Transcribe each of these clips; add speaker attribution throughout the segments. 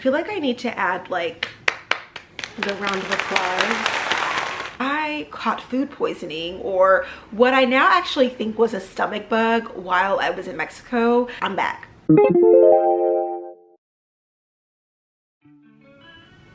Speaker 1: feel like I need to add like the round of applause. I caught food poisoning, or what I now actually think was a stomach bug, while I was in Mexico. I'm back.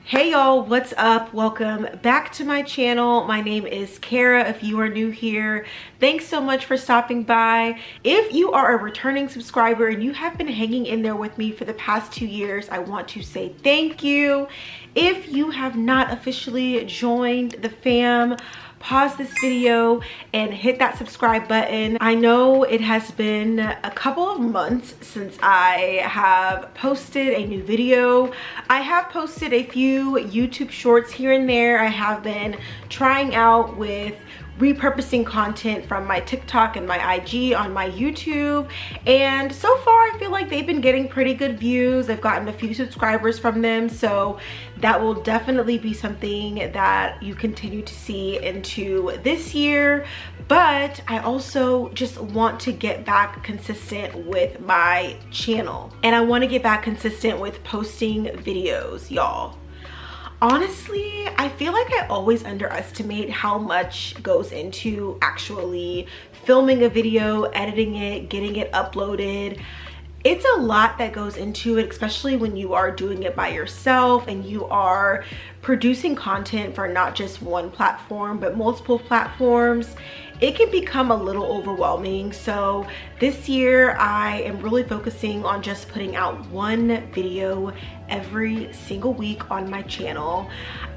Speaker 1: Hey y'all, what's up? Welcome back to my channel. My name is Kara. If you are new here, thanks so much for stopping by. If you are a returning subscriber and you have been hanging in there with me for the past 2 years, I want to say thank you. If you have not officially joined the fam, pause this video and hit that subscribe button. I know it has been a couple of months since I have posted a new video. I have posted a few YouTube shorts here and there. I have been trying out with repurposing content from my TikTok and my IG on my YouTube, and so far I feel like they've been getting pretty good views. I've gotten a few subscribers from them, so that will definitely be something that you continue to see into this year. But I also just want to get back consistent with my channel, and I want to get back consistent with posting videos, y'all. Honestly, I feel like I always underestimate how much goes into actually filming a video, editing it, getting it uploaded. It's a lot that goes into it, especially when you are doing it by yourself and you are producing content for not just one platform, but multiple platforms. It can become a little overwhelming. So this year I am really focusing on just putting out one video every single week on my channel.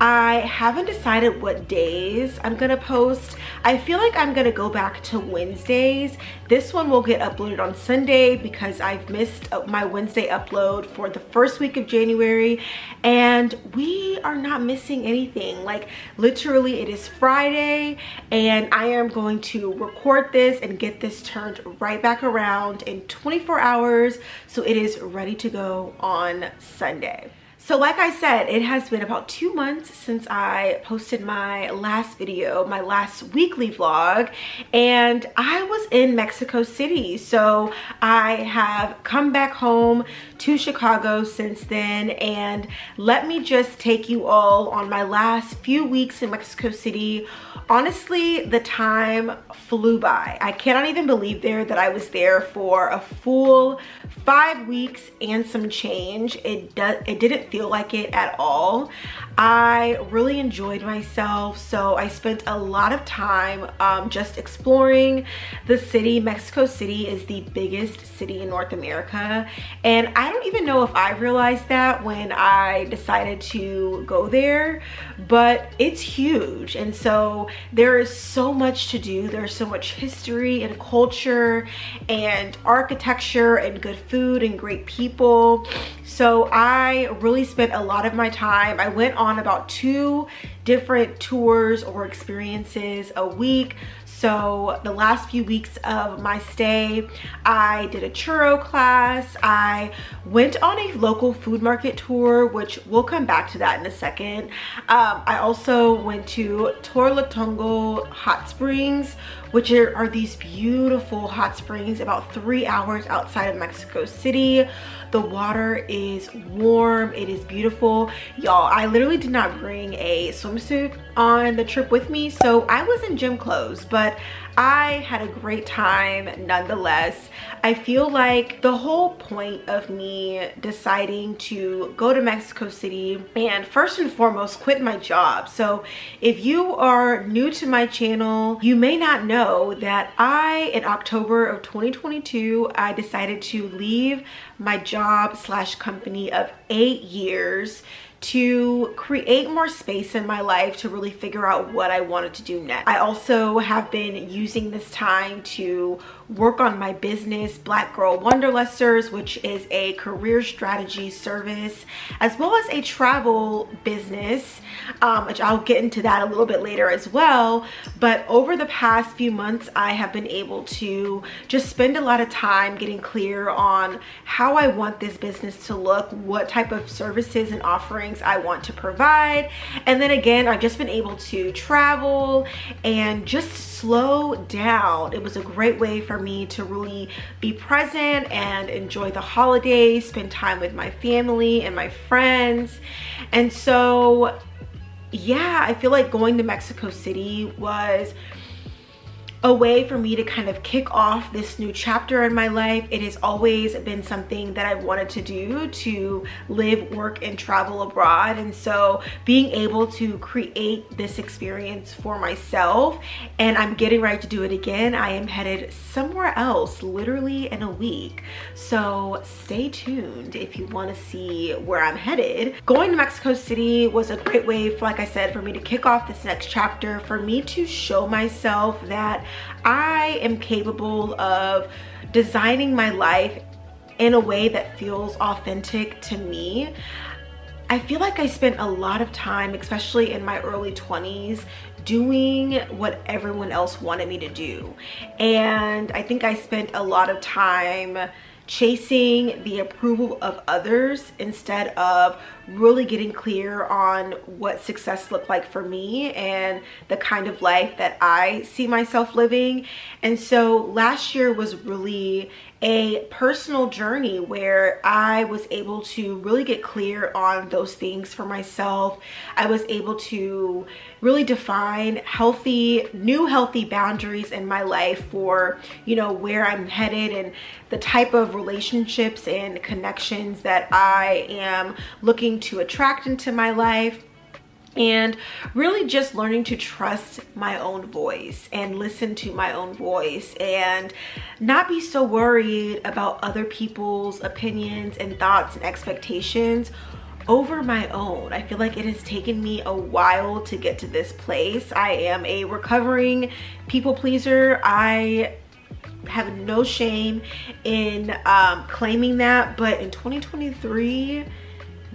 Speaker 1: I haven't decided what days I'm gonna post. I feel like I'm gonna go back to Wednesdays. This one will get uploaded on Sunday because I've missed my Wednesday upload for the first week of January, and we are not missing anything. Like literally it is Friday and I am going to record this and get this turned right back around in 24 hours, so it is ready to go on Sunday. So like I said, it has been about 2 months since I posted my last video, my last weekly vlog, and I was in Mexico City. So I have come back home to Chicago since then, and let me just take you all on my last few weeks in Mexico City. Honestly, the time flew by. I cannot even believe that I was there for a full 5 weeks and some change. It didn't feel like it at all. I really enjoyed myself, so I spent a lot of time just exploring the city. Mexico City is the biggest city in North America, and I don't even know if I realized that when I decided to go there, but it's huge. And so there is so much to do. There's so much history and culture and architecture and good food and great people. So I really spent a lot of my time. I went on about 2 different tours or experiences a week. So the last few weeks of my stay, I did a churro class. I went on a local food market tour, which we'll come back to that in a second. I also went to Torlatongo Hot Springs, which are these beautiful hot springs about 3 hours outside of Mexico City. The water is warm, it is beautiful. Y'all, I literally did not bring a swimsuit on the trip with me, so I was in gym clothes, but I had a great time nonetheless. I feel like the whole point of me deciding to go to Mexico City and first and foremost quit my job. So if you are new to my channel, you may not know that in October of 2022, I decided to leave my job / company of 8 years to create more space in my life to really figure out what I wanted to do next. I also have been using this time to work on my business, Black Girl Wanderlusters, which is a career strategy service, as well as a travel business, which I'll get into that a little bit later as well. But over the past few months, I have been able to just spend a lot of time getting clear on how how I want this business to look, what type of services and offerings I want to provide. And then again, I've just been able to travel and just slow down. It was a great way for me to really be present and enjoy the holidays, spend time with my family and my friends. And so yeah, I feel like going to Mexico City was a way for me to kind of kick off this new chapter in my life. It has always been something that I've wanted to do, to live, work, and travel abroad. And so being able to create this experience for myself, and I'm getting ready to do it again. I am headed somewhere else literally in a week. So stay tuned if you want to see where I'm headed. Going to Mexico City was a great way, like I said, for me to kick off this next chapter, for me to show myself that I am capable of designing my life in a way that feels authentic to me. I feel like I spent a lot of time, especially in my early 20s, doing what everyone else wanted me to do. And I think I spent a lot of time chasing the approval of others instead of really getting clear on what success looked like for me and the kind of life that I see myself living. And so last year was really a personal journey where I was able to really get clear on those things for myself. I was able to really define new healthy boundaries in my life for, you know, where I'm headed and the type of relationships and connections that I am looking to attract into my life. And really just learning to trust my own voice and listen to my own voice and not be so worried about other people's opinions and thoughts and expectations over my own. I feel like it has taken me a while to get to this place. I am a recovering people pleaser. I have no shame in claiming that, but in 2023,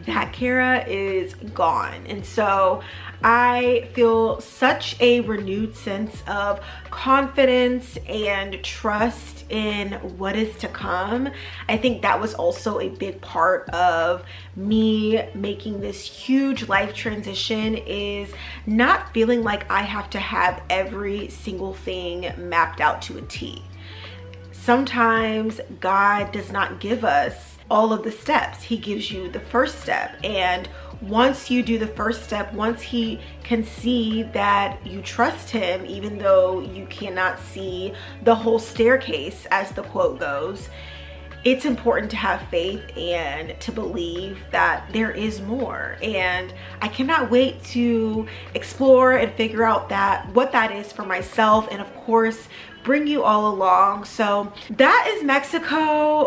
Speaker 1: that Kara is gone. And so I feel such a renewed sense of confidence and trust in what is to come. I think that was also a big part of me making this huge life transition, is not feeling like I have to have every single thing mapped out to a T. Sometimes God does not give us all of the steps. He gives you the first step, and once you do the first step, once he can see that you trust him, even though you cannot see the whole staircase, as the quote goes, it's important to have faith and to believe that there is more. And I cannot wait to explore and figure out what that is for myself, and of course bring you all along. So that is Mexico.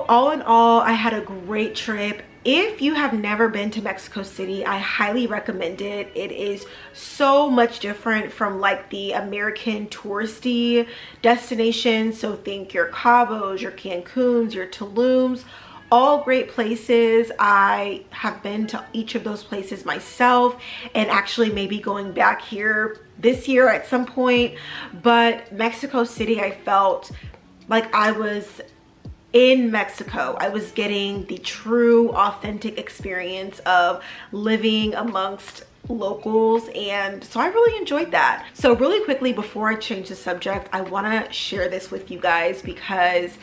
Speaker 1: All in all, I had a great trip. If you have never been to Mexico City, I highly recommend it. It is so much different from like the American touristy destinations. So think your Cabos, your Cancuns, your Tulums, all great places. I have been to each of those places myself, and actually maybe going back here this year at some point. But Mexico City, I felt like I was in Mexico. I was getting the true authentic experience of living amongst locals, and so I really enjoyed that. So really quickly, before I change the subject, I want to share this with you guys because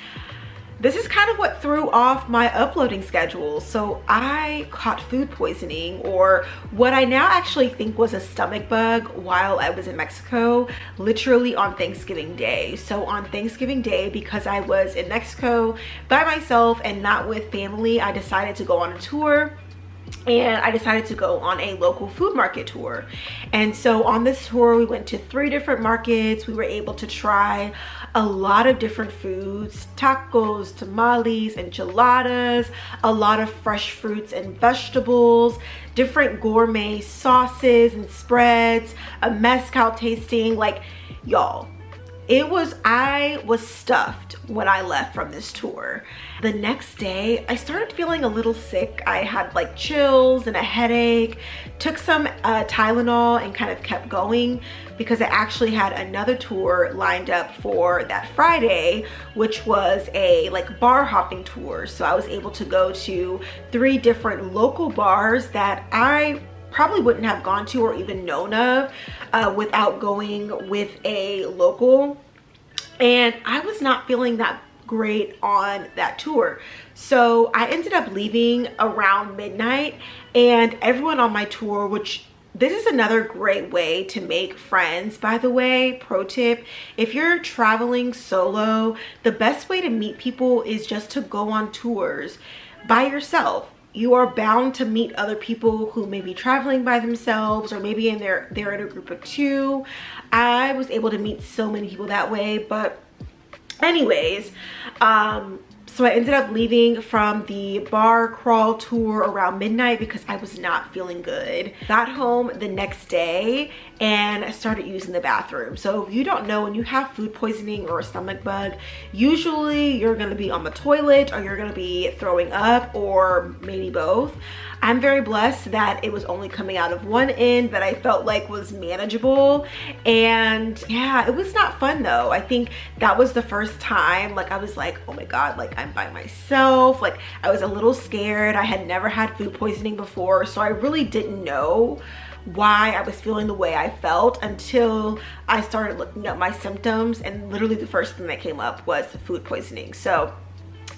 Speaker 1: this is kind of what threw off my uploading schedule. So I caught food poisoning, or what I now actually think was a stomach bug, while I was in Mexico, literally on Thanksgiving Day. So on Thanksgiving Day, because I was in Mexico by myself and not with family, I decided to go on a tour. And I decided to go on a local food market tour. And so on this tour, we went to 3 different markets. We were able to try a lot of different foods: tacos, tamales, enchiladas, a lot of fresh fruits and vegetables, different gourmet sauces and spreads, a mezcal tasting. Like, y'all, I was stuffed when I left from this tour. The next day, I started feeling a little sick. I had like chills and a headache, took some Tylenol and kind of kept going because I actually had another tour lined up for that Friday, which was a like bar hopping tour. So I was able to go to 3 different local bars that I probably wouldn't have gone to or even known of without going with a local. And I was not feeling that great on that tour. So I ended up leaving around midnight, and everyone on my tour, which this is another great way to make friends, by the way, pro tip, if you're traveling solo, the best way to meet people is just to go on tours by yourself. You are bound to meet other people who may be traveling by themselves, or maybe they're in a group of 2. I was able to meet so many people that way. But anyways, so I ended up leaving from the bar crawl tour around midnight because I was not feeling good. Got home the next day and I started using the bathroom. So if you don't know, when you have food poisoning or a stomach bug, usually you're gonna be on the toilet or you're gonna be throwing up, or maybe both. I'm very blessed that it was only coming out of one end that I felt like was manageable. And yeah, it was not fun though. I think that was the first time like I was like, oh my God, like I'm by myself. Like I was a little scared. I had never had food poisoning before, so I really didn't know why I was feeling the way I felt until I started looking up my symptoms, and literally the first thing that came up was food poisoning. So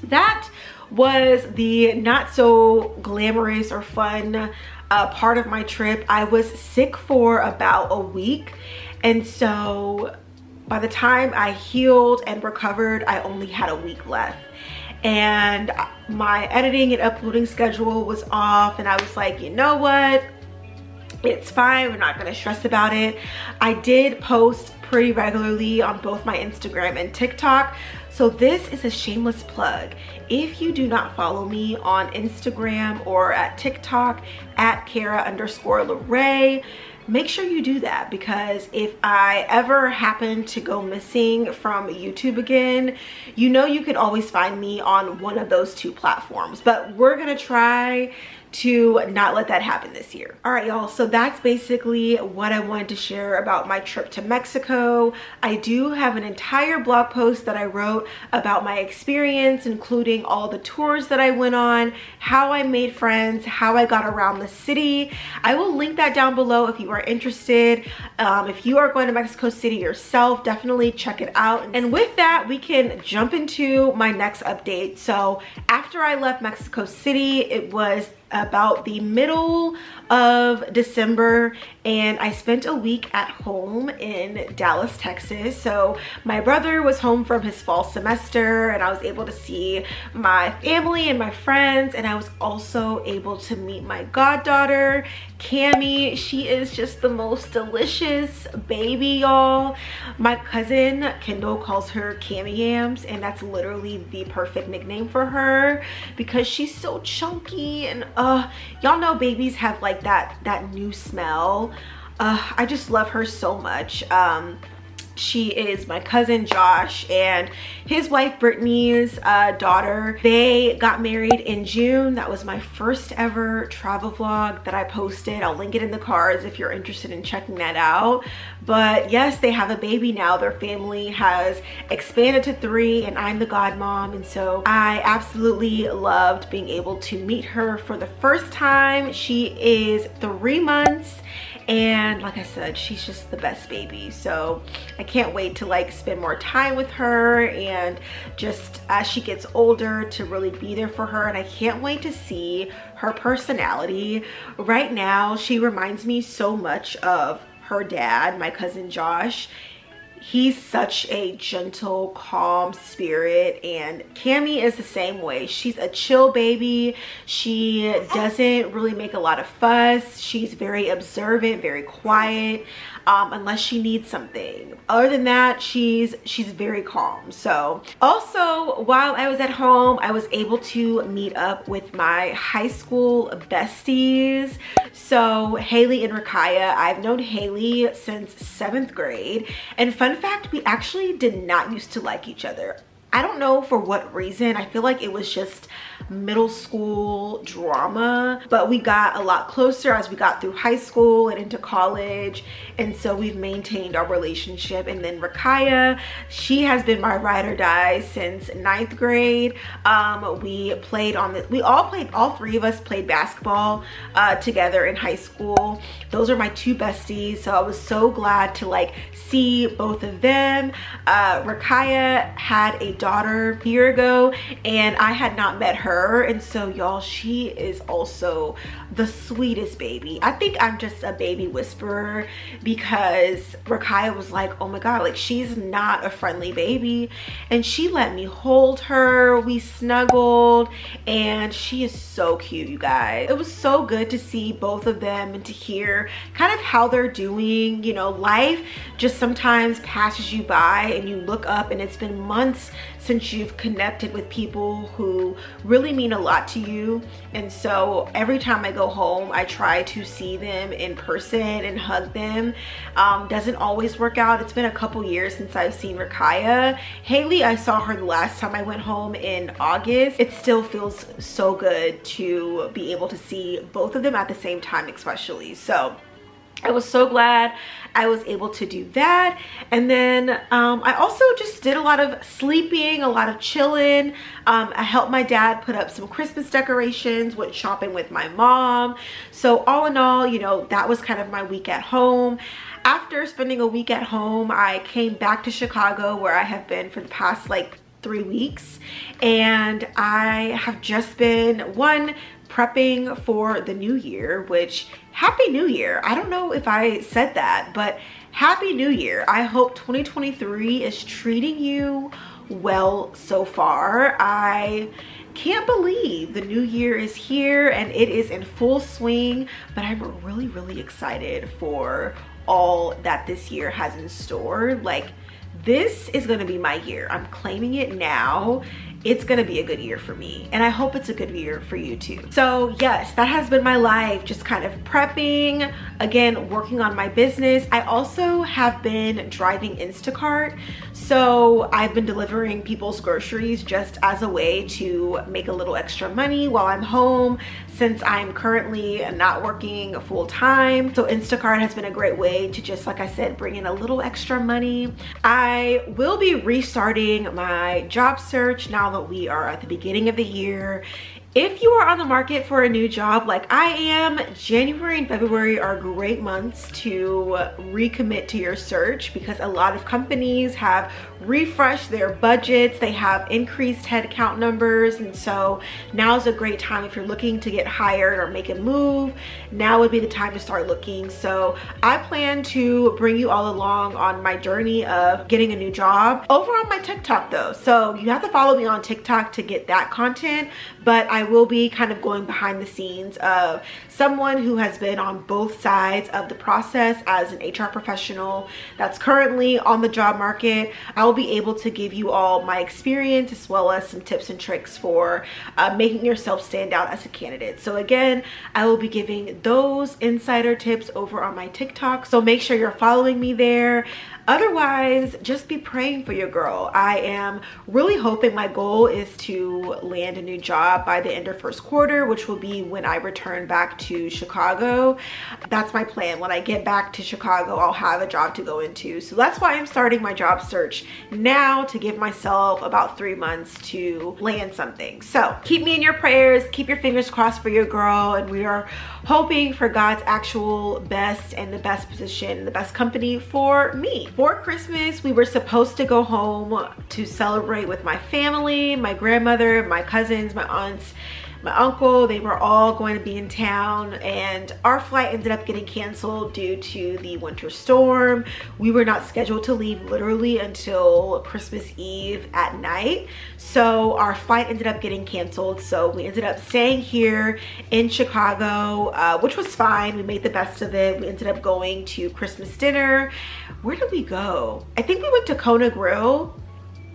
Speaker 1: that was the not so glamorous or fun part of my trip. I was sick for about a week, and so by the time I healed and recovered, I only had a week left. And my editing and uploading schedule was off, and I was like, you know what? It's fine, we're not gonna stress about it. I did post pretty regularly on both my Instagram and TikTok. So this is a shameless plug. If you do not follow me on Instagram or at TikTok at Kara_Laray, make sure you do that, because if I ever happen to go missing from YouTube again, you know you can always find me on one of those 2 platforms. But we're gonna try to not let that happen this year. All right, y'all, so that's basically what I wanted to share about my trip to Mexico. I do have an entire blog post that I wrote about my experience, including all the tours that I went on, how I made friends, how I got around the city. I will link that down below if you are interested. If you are going to Mexico City yourself, definitely check it out. And with that, we can jump into my next update. So after I left Mexico City, it was about the middle of December, and I spent a week at home in Dallas, Texas. So my brother was home from his fall semester, and I was able to see my family and my friends, and I was also able to meet my goddaughter, Cammie. She is just the most delicious baby, y'all. My cousin Kendall calls her Cammie Yams, and that's literally the perfect nickname for her because she's so chunky, and y'all know babies have like that new smell. I just love her so much. She is my cousin Josh and his wife Brittany's daughter. They got married in June. That was my first ever travel vlog that I posted. I'll link it in the cards if you're interested in checking that out. But yes, they have a baby now. Their family has expanded to 3, and I'm the godmom, and so I absolutely loved being able to meet her for the first time. She is 3 months, and like I said, she's just the best baby. So I can't wait to like spend more time with her, and just as she gets older to really be there for her. And I can't wait to see her personality. Right now she reminds me so much of her dad, my cousin Josh. He's such a gentle, calm spirit, and Cammie is the same way. She's a chill baby. She doesn't really make a lot of fuss. She's very observant, very quiet, unless she needs something. Other than that, she's very calm. So also, while I was at home, I was able to meet up with my high school besties. So Haley and Rakaya, I've known Haley since 7th grade. And fun Fun fact, we actually did not used to like each other. I don't know for what reason. I feel like it was just middle school drama, but we got a lot closer as we got through high school and into college, and so we've maintained our relationship. And then Rakaya, she has been my ride or die since 9th grade. All three of us played basketball together in high school. Those are my two besties, so I was so glad to like see both of them. Rakaya had a daughter a year ago, and I had not met her, and so y'all, she is also the sweetest baby. I think I'm just a baby whisperer because Rakaya was like, oh my god, like she's not a friendly baby, and she let me hold her. We snuggled, and she is so cute, you guys. It was so good to see both of them and to hear kind of how they're doing. You know, life just sometimes passes you by and you look up and it's been months since you've connected with people who really mean a lot to you. And so every time I go home, I try to see them in person and hug them. Doesn't always work out. It's been a couple years since I've seen Rakaya. Haley, I saw her the last time I went home in August. It still feels so good to be able to see both of them at the same time, especially. So I was so glad I was able to do that. And then I also just did a lot of sleeping, a lot of chilling. I helped my dad put up some Christmas decorations, went shopping with my mom. So all in all, you know, that was kind of my week at home. After spending a week at home, I came back to Chicago, where I have been for the past like 3 weeks. And I have just been, prepping for the new year, which Happy New Year. I don't know if I said that, but Happy New Year. I hope 2023 is treating you well so far. I can't believe the new year is here and it is in full swing, but I'm really, really excited for all that this year has in store. Like, this is gonna be my year. I'm claiming it now. It's gonna be a good year for me, and I hope it's a good year for you too. So yes, that has been my life, just kind of prepping, again, working on my business. I also have been driving Instacart. So I've been delivering people's groceries just as a way to make a little extra money while I'm home, since I'm currently not working full time. So Instacart has been a great way to just, like I said, bring in a little extra money. I will be restarting my job search now that we are at the beginning of the year. If you are on the market for a new job like I am, January and February are great months to recommit to your search, because a lot of companies have refreshed their budgets, they have increased headcount numbers, and so now is a great time if you're looking to get hired or make a move. Now would be the time to start looking. So I plan to bring you all along on my journey of getting a new job over on my TikTok though. So you have to follow me on TikTok to get that content, but I will be kind of going behind the scenes of someone who has been on both sides of the process as an HR professional that's currently on the job market. I will be able to give you all my experience as well as some tips and tricks for making yourself stand out as a candidate. So again, I will be giving those insider tips over on my TikTok, so make sure you're following me there. Otherwise, just be praying for your girl. I am really hoping, my goal is to land a new job by the end of first quarter, which will be when I return back to Chicago. That's my plan. When I get back to Chicago, I'll have a job to go into. So that's why I'm starting my job search now, to give myself about 3 months to land something. So keep me in your prayers, keep your fingers crossed for your girl, and we are hoping for God's actual best and the best position, the best company for me. For Christmas, we were supposed to go home to celebrate with my family, my grandmother, my cousins, my aunts, my uncle. They were all going to be in town, and our flight ended up getting canceled due to the winter storm. We were not scheduled to leave literally until Christmas Eve at night. So our flight ended up getting canceled. So we ended up staying here in Chicago, which was fine. We made the best of it. We ended up going to Christmas dinner. Where did we go? I think we went to Kona Grill.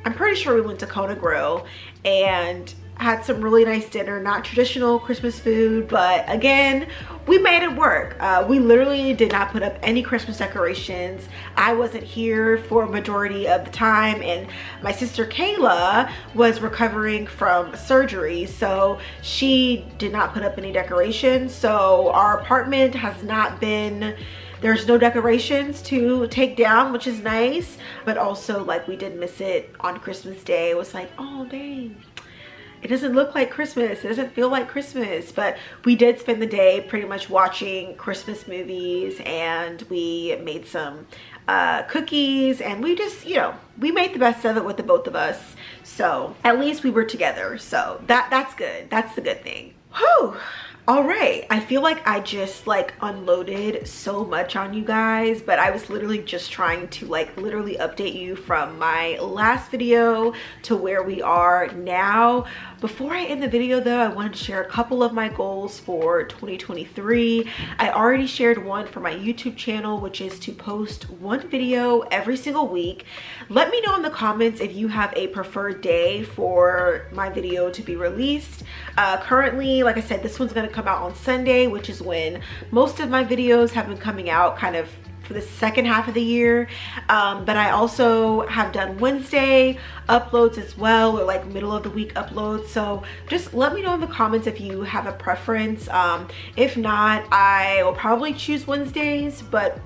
Speaker 1: I'm pretty sure we went to Kona Grill, and had some really nice dinner, not traditional Christmas food, but again, we made it work. We literally did not put up any Christmas decorations. I wasn't here for a majority of the time, and my sister Kayla was recovering from surgery, so she did not put up any decorations. So our apartment has not been, there's no decorations to take down, which is nice, but also like we did miss it on Christmas Day. It was like, oh dang, it doesn't look like Christmas, it doesn't feel like Christmas. But we did spend the day pretty much watching Christmas movies, and we made some cookies, and we just, you know, we made the best of it with the both of us. So at least we were together, so that's good. That's the good thing. Whew. All right, I feel like I just like unloaded so much on you guys, but I was literally just trying to like literally update you from my last video to where we are now. Before I end the video though, I wanted to share a couple of my goals for 2023. I already shared one for my YouTube channel, which is to post one video every single week. Let me know in the comments if you have a preferred day for my video to be released. Currently, like I said, this one's gonna come out on Sunday, which is when most of my videos have been coming out kind of for the second half of the year. But I also have done Wednesday uploads as well, or like middle of the week uploads. So just let me know in the comments if you have a preference. If not, I will probably choose Wednesdays, but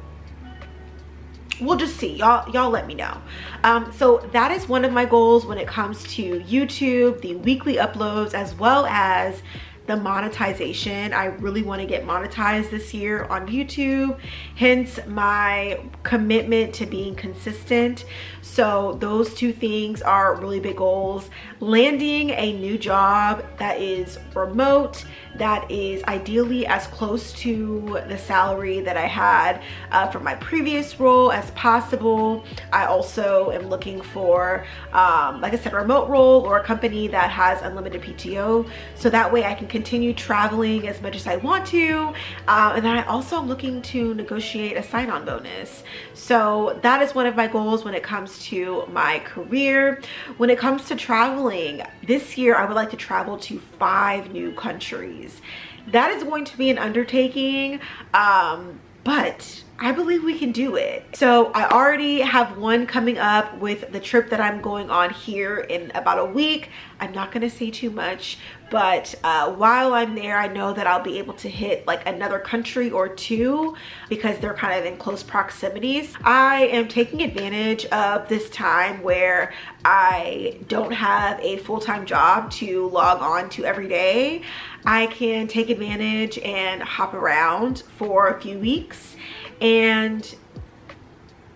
Speaker 1: we'll just see. Y'all let me know. So that is one of my goals when it comes to YouTube, the weekly uploads, as well as the monetization. I really want to get monetized this year on YouTube, hence my commitment to being consistent. So those two things are really big goals. Landing a new job that is remote, that is ideally as close to the salary that I had from my previous role as possible. I also am looking for, like I said, a remote role or a company that has unlimited PTO, so that way I can continue traveling as much as I want to. And then I also am looking to negotiate a sign-on bonus. So that is one of my goals when it comes to my career. When it comes to traveling, this year I would like to travel to 5 new countries. That is going to be an undertaking, but I believe we can do it. So I already have one coming up with the trip that I'm going on here in about a week. I'm not gonna say too much, but while I'm there, I know that I'll be able to hit like another country or two because they're kind of in close proximities. I am taking advantage of this time where I don't have a full-time job to log on to every day. I can take advantage and hop around for a few weeks, and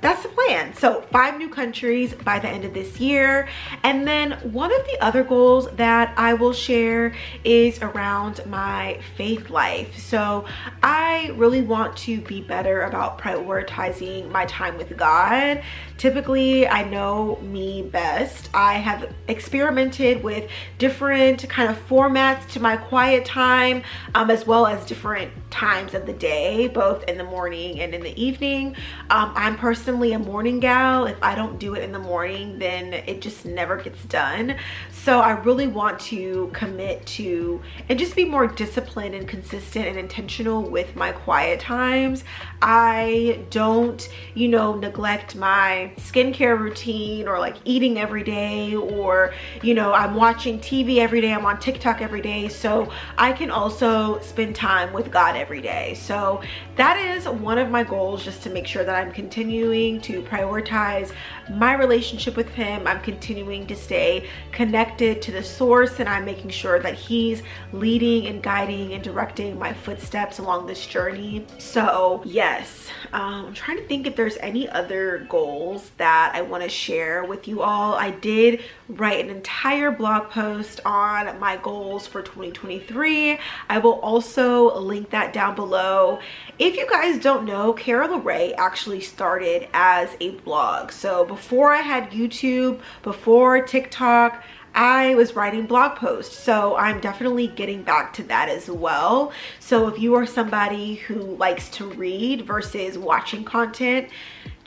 Speaker 1: that's the plan. So 5 new countries by the end of this year. And then one of the other goals that I will share is around my faith life. So I really want to be better about prioritizing my time with God. Typically, I know me best. I have experimented with different kind of formats to my quiet time, as well as different times of the day, both in the morning and in the evening. I'm personally a morning gal. If I don't do it in the morning, then it just never gets done. So I really want to commit to and just be more disciplined and consistent and intentional with my quiet times. I don't, neglect my skincare routine or like eating every day, or, I'm watching TV every day, I'm on TikTok every day. So I can also spend time with God every day. So that is one of my goals, just to make sure that I'm continuing to prioritize my relationship with Him. I'm continuing to stay connected to the source, and I'm making sure that He's leading and guiding and directing my footsteps along this journey. So yes, I'm trying to think if there's any other goals that I want to share with you all. I did write an entire blog post on my goals for 2023. I will also link that down below. If you guys don't know, hellokaralaray actually started as a blog. So before I had YouTube, before TikTok, I was writing blog posts. So I'm definitely getting back to that as well. So if you are somebody who likes to read versus watching content,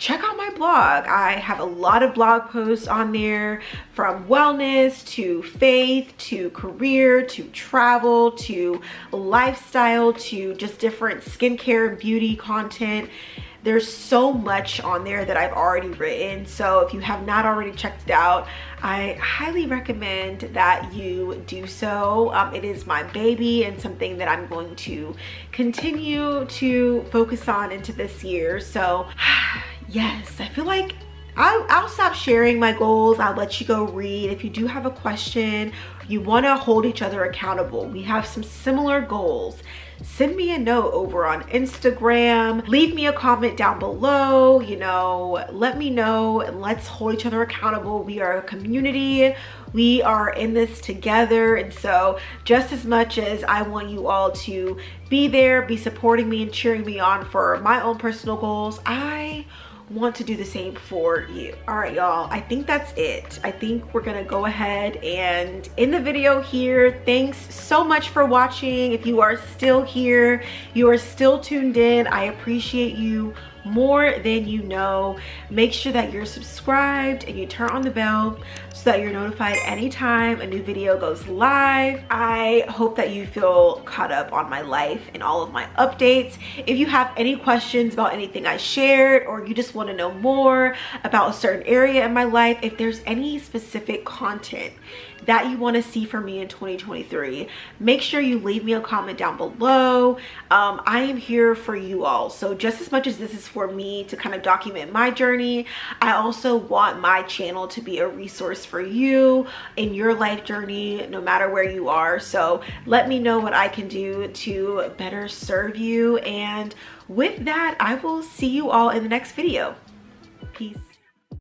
Speaker 1: check out my blog. I have a lot of blog posts on there, from wellness to faith to career to travel to lifestyle to just different skincare and beauty content. There's so much on there that I've already written. So if you have not already checked it out, I highly recommend that you do so. It is my baby and something that I'm going to continue to focus on into this year. So yes, I feel like I'll stop sharing my goals. I'll let you go read. If you do have a question, you want to hold each other accountable, we have some similar goals, send me a note over on Instagram, leave me a comment down below, you know, let me know, and let's hold each other accountable. We are a community, we are in this together. And so just as much as I want you all to be there, be supporting me and cheering me on for my own personal goals, I want to do the same for you. All right, y'all, I think that's it. I think we're gonna go ahead and end the video here. Thanks so much for watching. If you are still here, you are still tuned in, I appreciate you more than you know. Make sure that you're subscribed and you turn on the bell so that you're notified anytime a new video goes live. I hope that you feel caught up on my life and all of my updates. If you have any questions about anything I shared, or you just want to know more about a certain area in my life, if there's any specific content that you want to see from me in 2023, make sure you leave me a comment down below. I am here for you all. So just as much as this is for me to kind of document my journey, I also want my channel to be a resource for you in your life journey, no matter where you are. So let me know what I can do to better serve you. And with that, I will see you all in the next video. Peace.